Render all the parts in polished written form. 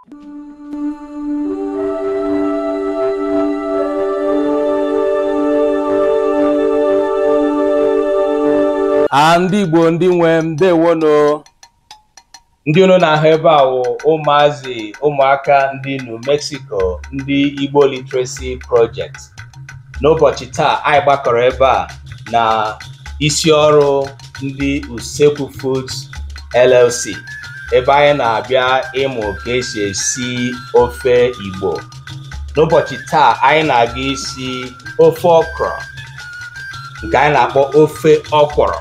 Ndị Igbo ndị nwe m ndewono. Ndị unu na-ahụ ebe a wụ ụmụazị ụmụaka ndị New Mexico ndị Igbo Literacy Project. N'ụbọchị taa anyị gbakọrọ ebe a na isi ọrụ ndị Usekwu Foods LLC ebe anyị na-abịa ịmụ ka esi esi ofe Igbo. N'ụbọchị taa anyị na-aga isi ofe ọkwọrọ nke anyị na-akpọ ofe ọkwọrọ.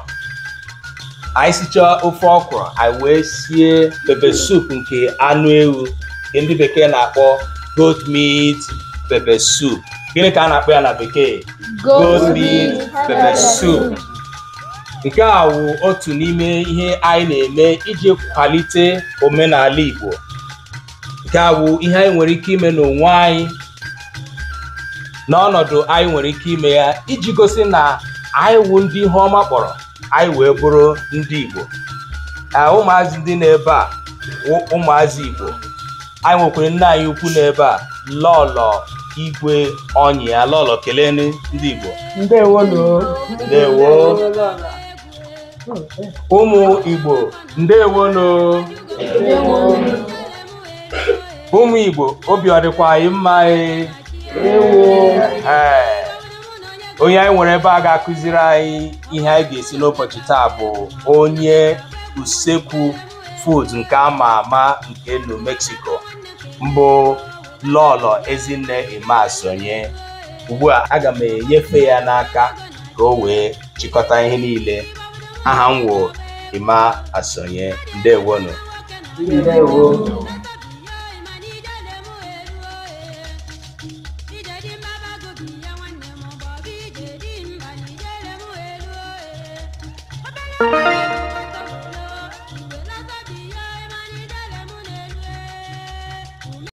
Anyị sichaa ofe ọkwọrọ anyị wee sie pepper soup nke anụ ewu nke ndị bekee na-akpọ goat meat pepper soup. Gịnị ka a na-akpọ ya na bekee? Goat meat pepper soup. Nke a wụ otu n'ime ihe anyị na-eme iji kwalite omenala Igbo. Nke a wụ ihe anyị nwere ike ime n'onwe anyị n'ọnọdụ anyị nwere ike ime ya iji gosi na anyị wụ ndị ihe ọma kpọrọ anyị wee bụrụ ndị Igbo. Ụmụazị ndị n'ebe a ụmụazị Igbo. Anyị nwekwara nne anyị ukwu n'ebe a lọlọ igwe ọnyị ya. Lọlọ kelee ndị Igbo. Ndewono. Ndewo. Ụmụ Igbo ndewono. Ụmụ Igbo obi ọ dịkwa anyị mma? Onye anyị nwere ebe a ga-akụziri anyị ihe anyị ga-esi n'ụbọchị taa bụ onye Usekwu Foods nke ama ama nke New Mexico mbụ Lọlọ Ezinne Emma Asonye. Ugbu a aga m enyefe ya n'aka ka o wee chịkọta ihe niile. Aha m wụ Emma Asonye. Ndewonu. Ndewo.